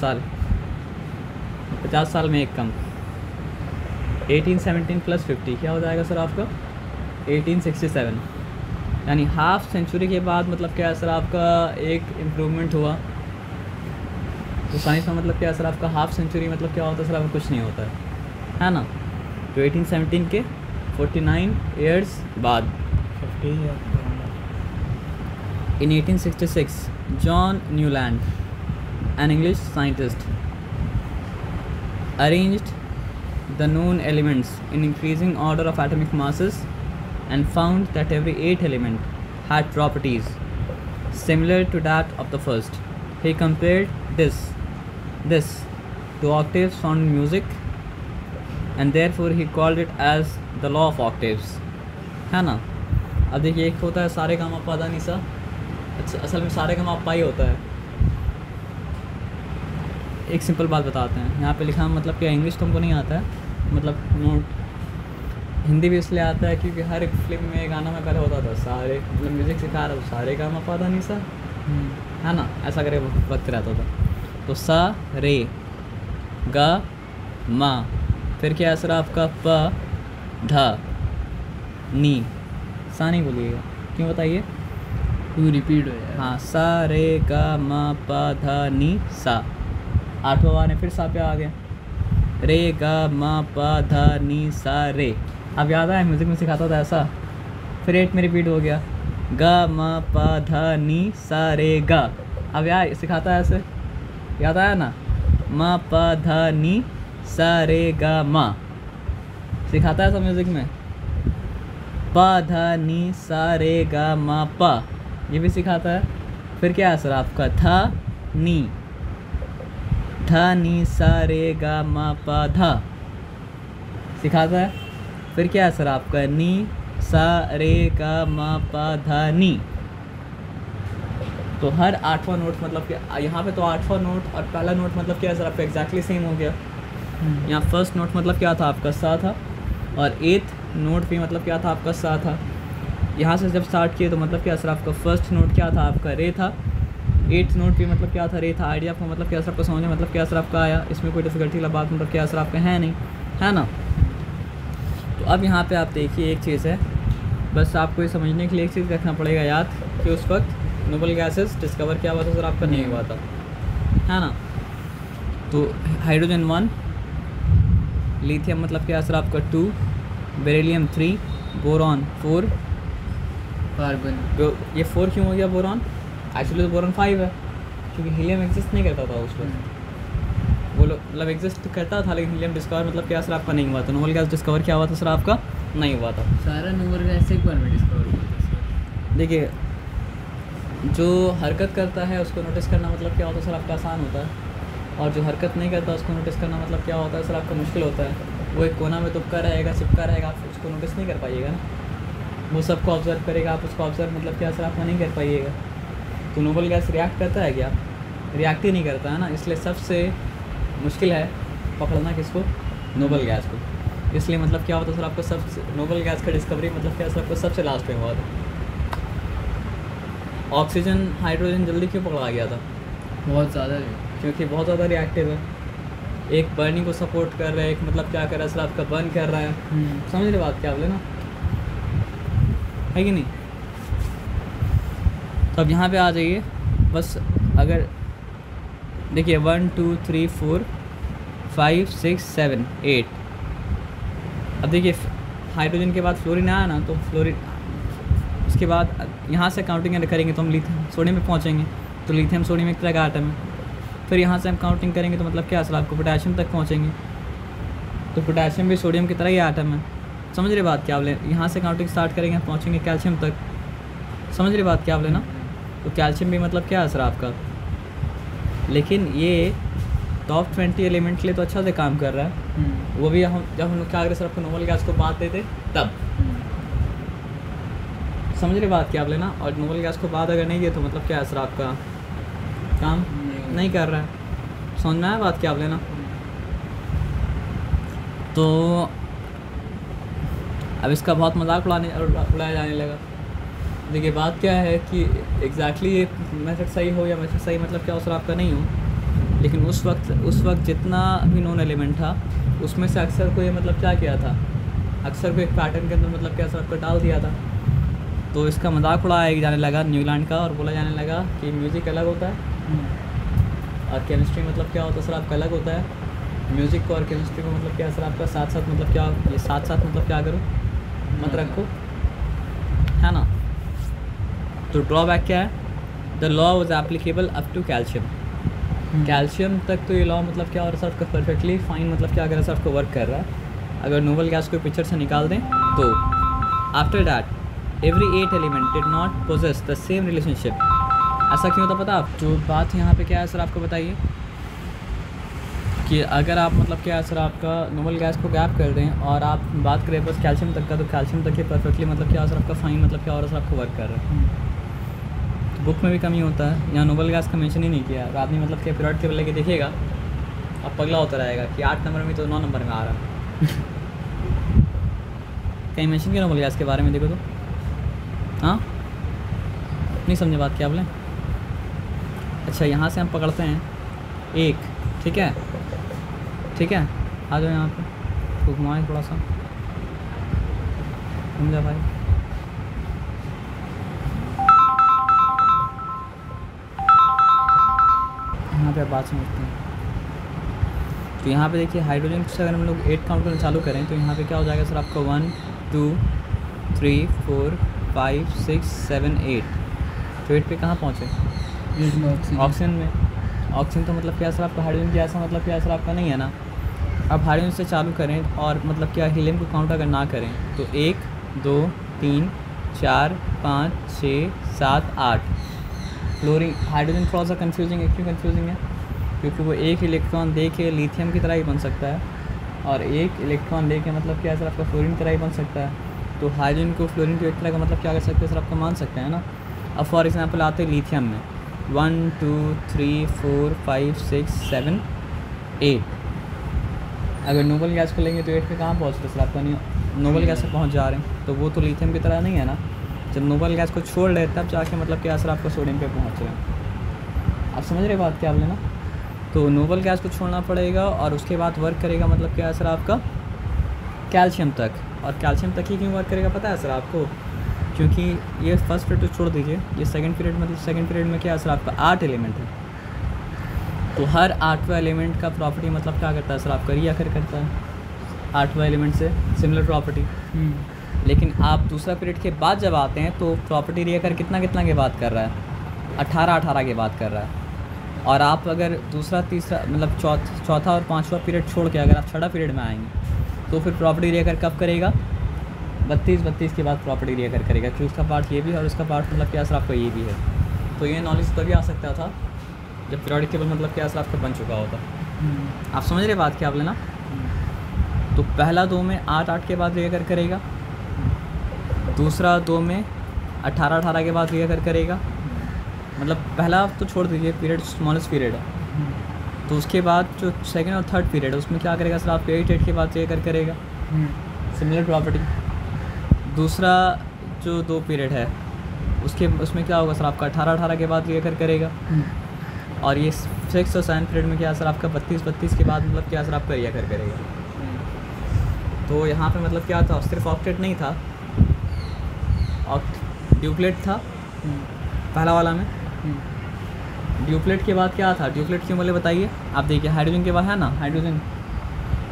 साल में एक कम 1817 + 50 क्या हो जाएगा सर आपका 1867। यानी हाफ सेंचुरी के बाद मतलब क्या है सर आपका एक इम्प्रूवमेंट हुआ। तो साइंस में मतलब क्या है सर आपका हाफ सेंचुरी मतलब क्या होता है सर आपका कुछ नहीं होता है ना। तो 1817 के 49 ईयर्स बाद 50 या in 1866 John Newland, an English scientist, arranged the known elements in increasing order of atomic masses and found that every 8 element had properties similar to that of the first. He compared this to octaves found in music and therefore he called it as the law of octaves, है ना। अब देखिए एक होता है सारे gamma पा धा नी सा, अच्छा असल में सारे गामा पा ही होता है। एक सिंपल बात बताते हैं, यहाँ पे लिखा मतलब क्या इंग्लिश तुमको नहीं आता है, मतलब नोट हिंदी भी इसलिए आता है क्योंकि हर एक फिल्म में गाना में पहले होता था सारे, मतलब म्यूज़िक सिखा रहा था सारे गामा पा धा नी सा, है ना, ऐसा करे वक्त रहता था। तो सा रे गा मा, फिर क्या है सर आपका प धा नी सा नहीं बोलिएगा, क्यों बताइए? तू रिपीट हो जाए। हाँ सा रे गा मा पा धा नी सा, 8वां बार ने फिर सा पे आ गया, रे गा मा पा धा नी सा रे। अब याद आया म्यूज़िक में सिखाता था ऐसा, फिर 8 में रिपीट हो गया, गा मा पा धा नी सा रे गा। अब यार सिखाता है ऐसे, याद आया ना, मा पा धा नी सा रे गा मा, सिखाता है ऐसा म्यूज़िक में, पा धा नी सा रे गा मा पा, ये भी सिखाता है। फिर क्या है सर आपका था नी सा रे गा मा पा धा, सिखाता है। फिर क्या है सर आपका नी सा रे गा मा पा धा नी। तो हर 8वां नोट मतलब क्या, यहाँ पे तो 8वां नोट और पहला नोट मतलब क्या है सर आपका एग्जैक्टली सेम हो गया। यहाँ फर्स्ट नोट मतलब क्या था आपका सा था, और 8th नोट भी मतलब क्या था आपका सा था। यहाँ से जब स्टार्ट किए तो मतलब क्या सर आपका फर्स्ट नोट क्या था आपका रे था, 8th नोट भी मतलब क्या था रे था। आइडिया आपको मतलब क्या सर आपको समझ में मतलब क्या सर आपका आया, इसमें कोई डिफिकल्टी वाला बात मतलब क्या सर आपका है नहीं, है ना। तो अब यहाँ पे आप देखिए एक चीज़ है, बस आपको ये समझने के लिए एक चीज़ रखना पड़ेगा याद कि उस वक्त नोबल गैसेस डिस्कवर क्या हुआ था सर आपका, नहीं हुआ था, है ना। तो हाइड्रोजन 1, लिथियम मतलब क्या सर आपका 2, बेरिलियम 3, बोरॉन 4, कार्बन। ये 4 क्यों हो गया बोरॉन? एक्चुअली तो बोरॉन 5 है, क्योंकि हीलियम एग्जिस्ट नहीं करता था उस वक्त। वो मतलब एग्जिस्ट करता था लेकिन हीलियम डिस्कवर मतलब क्या सर आपका नहीं हुआ था। नोबल गैस डिस्कवर क्या हुआ था सर आपका, नहीं हुआ था। सारा नंबर गैस एक बार में डिस्कवर हुआ था सर। देखिए जो हरकत करता है उसको नोटिस करना मतलब क्या होता है सर आपका आसान होता है, और जो हरकत नहीं करता उसको नोटिस करना मतलब क्या होता है सर आपका मुश्किल होता है। वो एक कोना में दुबका रहेगा, चिपका रहेगा, आप उसको नोटिस नहीं कर पाइएगा ना। वो सबको ऑब्जर्व करेगा, आप उसको ऑब्जर्व मतलब क्या असर आपका नहीं कर पाइएगा। तो नोबल गैस रिएक्ट करता है क्या? रिएक्ट ही नहीं करता है ना। इसलिए सबसे मुश्किल है पकड़ना किसको? नोबल गैस को। इसलिए मतलब क्या होता है सर आपको सबसे नोबल गैस का डिस्कवरी मतलब क्या सर आपको सबसे लास्ट में हुआ था। ऑक्सीजन हाइड्रोजन जल्दी क्यों पकड़ा गया था? बहुत ज़्यादा क्योंकि बहुत ज़्यादा रिएक्टिव है। एक बर्निंग को सपोर्ट कर रहा है, एक मतलब क्या कर रहा है सर आपका बर्न कर रहा है। समझ रहे बात क्या बोले ना, है कि नहीं? तो अब यहाँ पे आ जाइए बस। अगर देखिए 1 2 3 4 5 6 7 8, अब देखिए हाइड्रोजन के बाद फ्लोरीन आया ना, तो फ्लोरीन उसके बाद यहाँ से काउंटिंग करेंगे तो हम लिथियम सोडियम पे पहुँचेंगे। तो लिथियम सोडियम एक तरह का आटम है। फिर यहाँ से हम काउंटिंग करेंगे तो मतलब क्या सर आपको पोटेशियम तक पहुँचेंगे। तो पोटेशियम भी सोडियम की तरह ही आटम है। समझ रहे बात क्या बोले? यहाँ से काउंटिंग स्टार्ट करेंगे पहुँचेंगे कैल्शियम तक। समझ रहे बात क्या बोले ना? तो कैल्शियम भी मतलब क्या है सर आपका, लेकिन ये टॉप 20 एलिमेंट के लिए तो अच्छा से काम कर रहा है। वो भी हम जब हम लोग क्या करें सर आपको नोबल गैस को बात देते तब। समझ रहे बात क्या आप लेना? और नोबल गैस को बात अगर नहीं दिए तो मतलब क्या है सर आपका काम नहीं कर रहा है। समझ में आया बात क्या आप लेना? तो अब इसका बहुत मजाक उड़ाया जाने लगा। देखिए बात क्या है कि एग्जैक्टली ये मेथड सही हो या मेथड सही मतलब क्या हो सर आपका नहीं हो, लेकिन उस वक्त जितना भी नॉन एलिमेंट था उसमें से अक्सर को ये मतलब क्या किया था, अक्सर को एक पैटर्न के अंदर मतलब क्या सर आपको डाल दिया था। तो इसका मजाक उड़ाया जाने लगा न्यूजीलैंड का, और बोला जाने लगा कि म्यूज़िक अलग होता है और केमिस्ट्री मतलब क्या होता है सर आपका अलग होता है। म्यूज़िक को और केमिस्ट्री को मतलब क्या सर आपका साथ साथ मतलब क्या, ये साथ साथ मतलब क्या करो मत रखो, है ना। तो ड्रॉबैक क्या है? The law was applicable up to calcium. Calcium तक तो ये लॉ मतलब क्या हो रहा है सर परफेक्टली फाइन मतलब क्या अगर सर आपको वर्क कर रहा है। अगर नोबल गैस को पिक्चर से निकाल दें तो after that every 8 element did not possess the same relationship. ऐसा क्यों होता पता आप? तो बात यहाँ पे क्या है सर आपको बताइए कि अगर आप मतलब क्या है सर आपका नोबल गैस को गैप कर दें और आप बात करें बस कैल्शियम तक का, तो कैल्शियम तक ये परफेक्टली मतलब क्या सर आपका फाइन मतलब क्या हो रहा है सर आपको वर्क कर रहा है। तो बुक में भी कमी होता है, यहाँ नोबल गैस का मेंशन ही नहीं किया। और आदमी मतलब क्या पीरियड टेबल लेके देखिएगा अब पगला होता रहेगा कि 8 नंबर में तो 9 नंबर में आ रहा है। कहीं मेंशन किया नोबल गैस के बारे में देखो तो, हाँ नहीं समझे बात क्या बोले? अच्छा यहाँ से हम पकड़ते हैं 1, ठीक है ठीक है, आ जाओ यहाँ पे तो घुमाएं थोड़ा सा, घूम जा भाई। यहाँ पे आप बात समझते हैं। तो यहाँ पे देखिए हाइड्रोजन से अगर हम लोग 8 काउंट करना चालू करें तो यहाँ पे क्या हो जाएगा सर आपका 1 2 3 4 5 6 7 8। तो 8 पे कहाँ पहुँचे? ऑक्सीजन में। ऑक्सीजन तो मतलब क्या सर आपका हाइड्रोजन की ऐसा मतलब क्या सर आपका नहीं है ना। अब हाइड्रोजन से चालू करें और मतलब क्या हीलियम को काउंट अगर ना करें तो 1 2 3 4 5 6 7 8। फ्लोरीन हाइड्रोजन थोड़ा सा कन्फ्यूजिंग है। क्यों कन्फ्यूजिंग है? क्योंकि वो एक इलेक्ट्रॉन दे के लिथियम की तरह ही बन सकता है और एक इलेक्ट्रॉन दे के मतलब क्या सर आपका फ्लोरीन की तरह ही बन सकता है। तो हाइड्रोजन को फ्लोरीन की एक तरह का मतलब क्या कर सकते हैं सर आपका मान सकते हैं ना। अब फॉर एग्जांपल आते हैं लिथियम में 1 2 3 4 5 6 7 8। अगर नोबल गैस को लेंगे तो 8 पे कहाँ पहुँचते सर आपका नहीं, नोबल गैस से पहुँच जा रहे हैं। तो वो तो लिथियम की तरह नहीं है ना। जब नोबल गैस को छोड़ रहे तब जाके मतलब क्या सर आपका सोडियम पे पहुँच रहे हैं। आप समझ रहे बात क्या बोले ना? तो नोबल गैस को छोड़ना पड़ेगा और उसके बाद वर्क करेगा मतलब क्या सर आपका कैल्शियम तक। और कैल्शियम तक ही क्यों वर्क करेगा पता है सर आपको? क्योंकि ये फर्स्ट पीरियड तो छोड़ दीजिए, ये सेकंड पीरियड मतलब सेकंड पीरियड में क्या सर आपका 8 एलिमेंट है। तो हर 8वां एलिमेंट का प्रॉपर्टी मतलब क्या करता है सर आपका रिअकर करता है 8वां एलिमेंट से सिमिलर प्रॉपर्टी। लेकिन आप दूसरा पीरियड के बाद जब आते हैं तो प्रॉपर्टी रिअकर कितना की बात कर रहा है 18 की बात कर रहा है। और आप अगर दूसरा तीसरा मतलब चौथा और 5वां पीरियड छोड़ के अगर आप 6वां पीरियड में आएंगे तो फिर प्रॉपर्टी रिअकर कब करेगा? 32 के बाद प्रॉपर्टी रिअकर करेगा। क्योंकि उसका पार्ट ये भी है और उसका पार्ट मतलब क्या सर आपका ये भी है। तो ये नॉलेज तभी आ सकता था जब पीरियोडिक टेबल मतलब क्या सर आपका बन चुका होता। आप समझ रहे बात क्या आप लेना? तो पहला 2 में 8 के बाद रीअकर करेगा, दूसरा 2 में 18 के बाद रीअकर करेगा। मतलब पहला तो छोड़ दीजिए, पीरियड स्मॉलेस्ट पीरियड है, तो उसके बाद जो सेकंड और थर्ड पीरियड है उसमें क्या करेगा सर आप 8 के बाद रीअकर करेगा। Similar property. दूसरा जो 2 पीरियड है उसमें क्या होगा सर आपका 18 के बाद रीअकर करेगा। और ये 6 और 7 पीरियड में क्या सर आपका 32 के बाद मतलब क्या सर आपका रीअकर करेगा। तो यहाँ पे मतलब क्या था, सिर्फ ऑक्टेट नहीं था, ड्यूप्लेट था पहला वाला में। ड्यूप्लेट के बाद क्या था, ड्यूप्लेट क्यों बोले बताइए आप। देखिए हाइड्रोजन के बाद है ना हाइड्रोजन,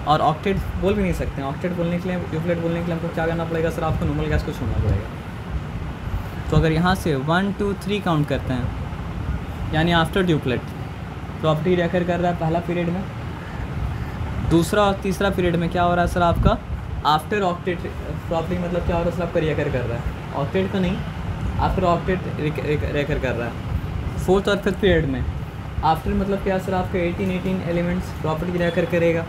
और ऑक्टेट बोल भी नहीं सकते हैं। ऑक्टेट बोलने के लिए, ड्यूप्लेट बोलने के लिए हमको क्या करना पड़ेगा सर आपको नॉर्मल गैस को छोड़ना पड़ेगा। तो अगर यहाँ से 1 2 3 काउंट करते हैं, यानी आफ्टर ड्यूप्लेट प्रॉपर्टी रीअकर कर रहा है पहला पीरियड में, दूसरा और तीसरा पीरियड में क्या हो रहा है सर आपका आफ्टर ऑक्टेट प्रॉपर्टी मतलब क्या हो रहा है सर आपका रीअकर कर रहा है। ऑक्टेट का नहीं, आफ्टर ऑक्टेट रीअकर कर रहा है। फोर्थ और फिफ्थ पीरियड में आफ्टर मतलब क्या सर आपका 18 एलिमेंट्स प्रॉपर्टी रीअकर करेगा।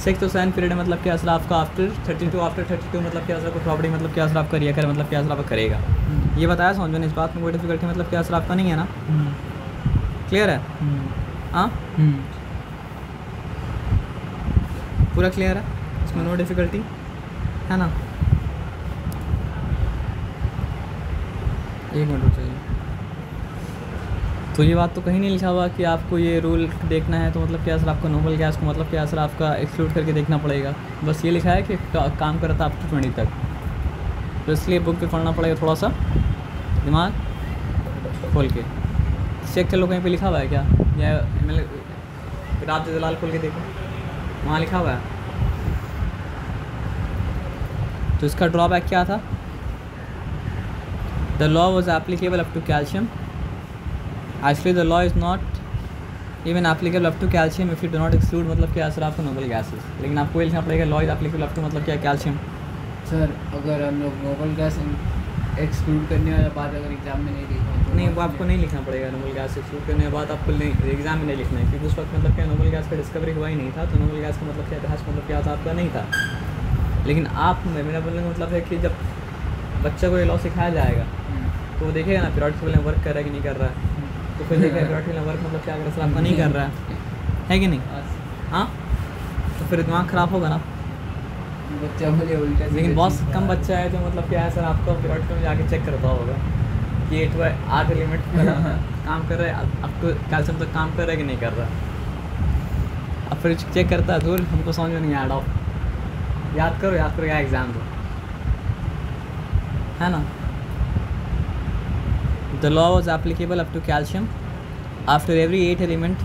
सिक्स्थ और सेवन्थ पीरियड मतलब क्या सर आपका आफ्टर 32 मतलब क्या सर आपका प्रॉपर्टी मतलब क्या सर आपका रीअकर मतलब क्या सर आपका करेगा। ये बताया समझो ना, इस बात में कोई डिफिकल्टी मतलब क्या सर आपका नहीं है ना। क्लियर है? हाँ पूरा क्लियर है, इसमें नो डिफिकल्टी है ना। एक मिनट चाहिए। तो ये बात तो कहीं नहीं लिखा हुआ कि आपको ये रूल देखना है, तो मतलब क्या सर आपका नोबल गैस को मतलब क्या सर आपका एक्सक्लूड करके देखना पड़ेगा। बस ये लिखा है कि काम कर रहा था अप टू 20 तक, तो इसलिए बुक पे पढ़ना पड़ेगा थोड़ा सा दिमाग खोल के। चेक कर लो कहीं पे लिखा हुआ है क्या, या किताब जलाल खोल के देखो वहाँ लिखा हुआ है। तो इसका ड्रॉबैक क्या था, the law was applicable up to calcium. Actually the law is not even applicable up to calcium if you do not exclude मतलब क्या सर आपको नोबल गैसेस। लेकिन आपको ये लिखना पड़ेगा law is applicable up to मतलब क्या कैल्शियम। सर अगर हम लोग नोबल गैस एक्सक्लूड करने वाला बात अगर एग्जाम में नहीं लिखा तो नहीं, वो आपको नहीं लिखना पड़ेगा। नोबल गैस एक्सक्लूड करने के बाद आपको एग्जाम में नहीं लिखना है, क्योंकि उस वक्त मतलब क्या नोबल गैस का डिस्कवरी हुआ ही नहीं था। तो नोबल गैस का मतलब क्या इतिहास मतलब क्या था आपका नहीं था। लेकिन आप मेरा बोलने का मतलब है कि जब बच्चा को ये लॉ सिखाया जाएगा तो वो देखेगा ना पीरियोडिक टेबल में वर्क कर रहा है कि नहीं कर रहा है, तो फिर देखा पीरियोडिक टेबल में वर्क मतलब क्या कर रहा है आपका नहीं कर रहा है कि नहीं। हाँ तो फिर दिमाग ख़राब होगा ना। बच्चा बोले उल्टा। लेकिन बहुत कम बच्चा है जो मतलब क्या है सर आपको पीरियोडिक टेबल में जाके चेक करता होगा कि 8 एलिमेंट काम कर रहा है, अब तो कैल्शियम तक काम कर रहा है कि नहीं कर रहा। अब फिर चेक करता है दूर, हमको समझ में नहीं आ रहा। याद करो क्या एग्ज़ाम दो, है ना। The law was applicable up to calcium. After every 8 element,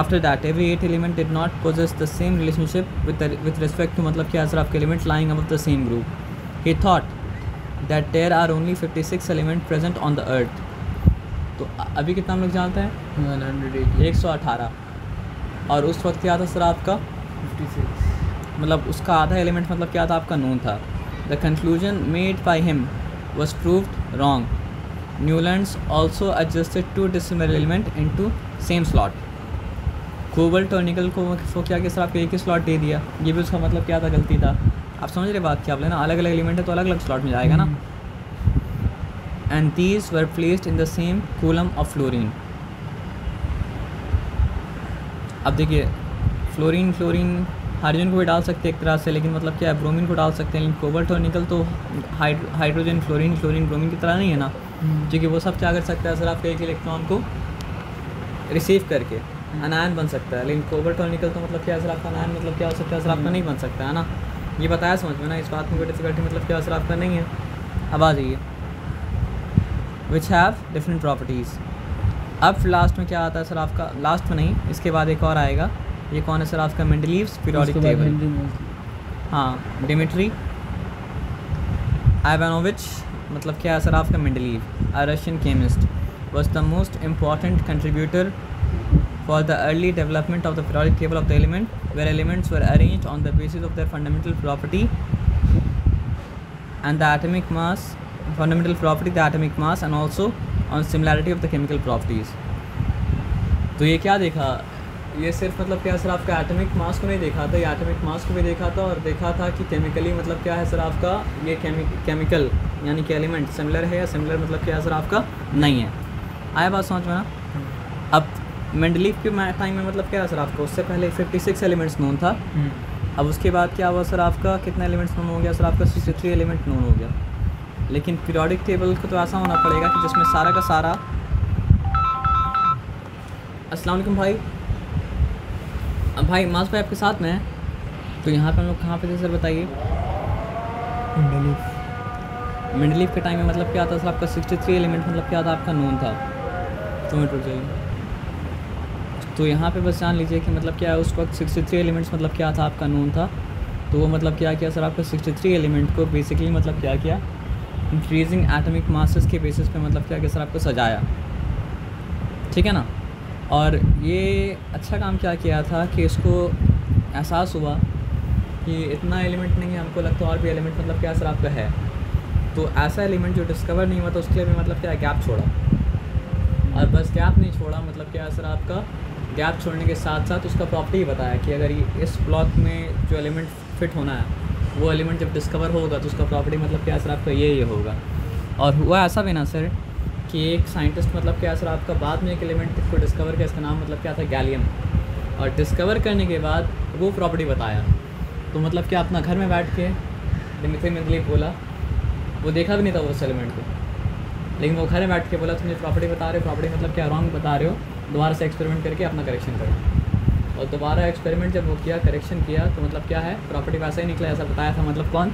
after that every 8 element did not possess the same relationship with respect to मतलब क्या सर आपके element lying above the same group. He thought that there are only 56 elements present on the earth. तो अभी कितना हम लोग जानते हैं 118, और उस वक्त क्या था सर आपका 56, मतलब उसका आधा एलिमेंट मतलब क्या था आपका नून था। The conclusion made by him was proved wrong. Newlands also adjusted 2 decimal element into same slot. Cobalt और निकल को क्या कि सर आपको एक ही स्लॉट दे दिया, ये भी उसका मतलब क्या था गलती था। आप समझ रहे बात क्या, आप लेना अलग अलग एलिमेंट है तो अलग अलग स्लॉट में जाएगा ना। And these were placed in the same coulomb of fluorine. अब देखिए फ्लोरीन हाइड्रोजन को भी डाल सकते हैं एक तरह से, लेकिन मतलब क्या है ब्रोमीन को डाल सकते हैं। लेकिन कोबाल्ट और निकल तो हाइड्रोजन फ्लोरीन ब्रोमीन की तरह नहीं है ना, क्योंकि वो सब क्या कर सकता है सर आपके एक इलेक्ट्रॉन को रिसीव करके अनायन बन सकता है। लेकिन कोबाल्ट और निकल तो मतलब क्या सर आपका अनायन मतलब क्या हो सकता है सर आपका नहीं बन सकता है ना। ये बताया समझ में ना, इस बात में कोई डिफिकल्टी मतलब क्या सर आपका नहीं है। अब आ जाइए विच हैव डिफरेंट प्रॉपर्टीज़। अब लास्ट में क्या आता है सर आपका, लास्ट में नहीं इसके बाद एक और आएगा, ये कौन है सर आपका मेंडलीव्स पीरियोडिक टेबल। हाँ डिमिट्री इवानोविच मतलब क्या है सर आपका Mendeleev, a Russian chemist, was the most important contributor for the early development of the periodic table of the element, where elements were arranged on the basis of their fundamental property and the atomic mass, the atomic mass, and also on similarity of the chemical properties. तो ये क्या देखा, ये सिर्फ मतलब क्या sir आपका atomic mass को नहीं देखा था, ये एटॉमिक मास को भी देखा था और देखा था कि केमिकली मतलब क्या है सर आपका ये केमिकल यानी कि एलिमेंट सिमिलर है या सिमिलर मतलब क्या है सर आपका नहीं है। आया बात समझ में ना? अब मेंडलीफ के टाइम में मतलब क्या है सर आपका उससे पहले 56 एलिमेंट्स नोन था। अब उसके बाद क्या हुआ सर आपका कितना एलिमेंट्स नोन हो गया सर आपका 63 एलिमेंट नोन हो गया। लेकिन पीरियोडिक टेबल को तो ऐसा होना पड़ेगा कि जिसमें सारा का सारा अस्सलाम वालेकुम भाई, अब भाई मास भाई आपके साथ में है तो यहाँ पे हम लोग कहाँ पे थे सर बताइए? मेंडलीफ के टाइम में मतलब क्या था सर आपका 63 एलिमेंट मतलब क्या था आपका नोन था। तो मिनट रुक जाइए। तो यहाँ पे बस जान लीजिए कि मतलब क्या है उस वक्त 63 एलिमेंट्स मतलब क्या था आपका नोन था। तो वो मतलब क्या किया सर आपका 63 एलिमेंट को बेसिकली मतलब क्या किया इंक्रीजिंग एटॉमिक मासेस के बेसिस पे मतलब क्या सर आपको सजाया, ठीक है ना। और ये अच्छा काम क्या किया था कि इसको एहसास हुआ कि इतना एलिमेंट नहीं है, हमको लगता है और भी एलिमेंट मतलब क्या सर आपका है। तो ऐसा एलिमेंट जो डिस्कवर नहीं हुआ था उसके लिए भी मतलब क्या गैप छोड़ा, और बस गैप नहीं छोड़ा मतलब क्या सर आपका गैप छोड़ने के साथ साथ उसका प्रॉपर्टी बताया कि अगर ये इस ब्लॉक में जो एलिमेंट फिट होना है वो एलिमेंट जब डिस्कवर होगा तो उसका प्रॉपर्टी मतलब क्या सर आपका ये होगा। और हुआ ऐसा भी ना सर कि एक साइंटिस्ट मतलब क्या सर आपका बाद में एक एलिमेंट को डिस्कवर किया, इसका नाम मतलब क्या था गैलियम, और डिस्कवर करने के बाद वो प्रॉपर्टी बताया। तो मतलब क्या अपना घर में बैठ के डिमित्री मेंडलीफ बोला, वो देखा भी नहीं था उस एलिमेंट को, लेकिन वो घर में बैठ के बोला तुम जो प्रॉपर्टी बता रहे हो प्रॉपर्टी मतलब क्या रॉन्ग बता रहे हो, दोबारा से एक्सपेरिमेंट करके अपना करेक्शन करो। और दोबारा एक्सपेरिमेंट जब वो किया करेक्शन किया तो मतलब क्या है प्रॉपर्टी वैसा ही निकला ऐसा बताया था। मतलब कौन?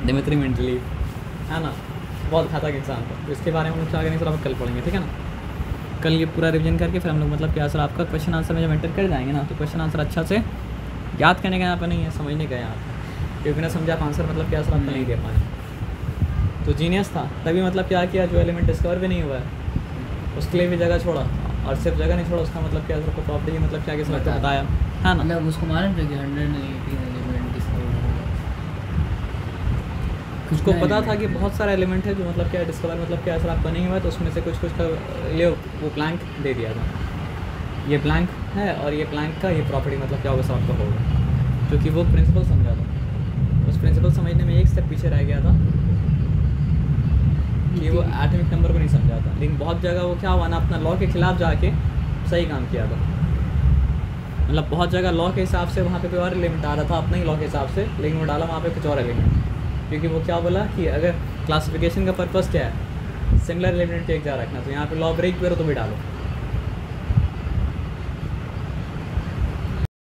डिमित्री मेंडलीफ, है ना। बहुत घातक एग्जाम था, तो इसके बारे में हम लोग क्या करेंगे सर आप कल पढ़ेंगे, ठीक है ना। कल ये पूरा रिवीजन करके फिर हम लोग मतलब क्या सर आपका क्वेश्चन आंसर में जब एंटर कर जाएंगे ना तो क्वेश्चन आंसर अच्छा से याद करने का यहाँ पर नहीं है, समझने का यहाँ पर, क्योंकि ना समझा आप आंसर मतलब क्या सर आपका नहीं दे पाए। तो जीनियस था तभी मतलब क्या किया जो एलिमेंट डिस्कवर भी नहीं हुआ है उसके लिए भी जगह छोड़ा, और सिर्फ जगह नहीं छोड़ा उसका मतलब क्या सर को प्रॉपर्टी मतलब क्या सर आपको बताया, है ना। मतलब उसको मालूम था कि 118 एलिमेंट डिस्कवर होगा, उसको पता था कि बहुत सारा एलिमेंट है जो मतलब क्या डिस्कवर मतलब क्या सर आपका नहीं हुआ, तो उसमें से कुछ का ले वो ब्लैंक दे दिया था, ये ब्लैंक है और ये ब्लैंक का ये प्रॉपर्टी मतलब क्या होगा सर आपका होगा, क्योंकि वो प्रिंसिपल समझा था। उस प्रिंसिपल समझने में एक स्टेप पीछे रह गया था कि वो एटॉमिक नंबर को नहीं समझा था, लेकिन बहुत जगह वो क्या हुआ ना अपना लॉ के खिलाफ जाके सही काम किया था। मतलब बहुत जगह लॉ के हिसाब से वहाँ पे कोई और एलिमेंट आ रहा था अपने ही लॉ के हिसाब से, लेकिन वो डाला वहाँ पे कुछ और एलिमेंट, क्योंकि वो क्या बोला कि अगर क्लासिफिकेशन का पर्पस क्या है सिमिलर एलिमेंट को एक जगह रखना, तो यहाँ पे लॉ ब्रेक करो तो भी डालो।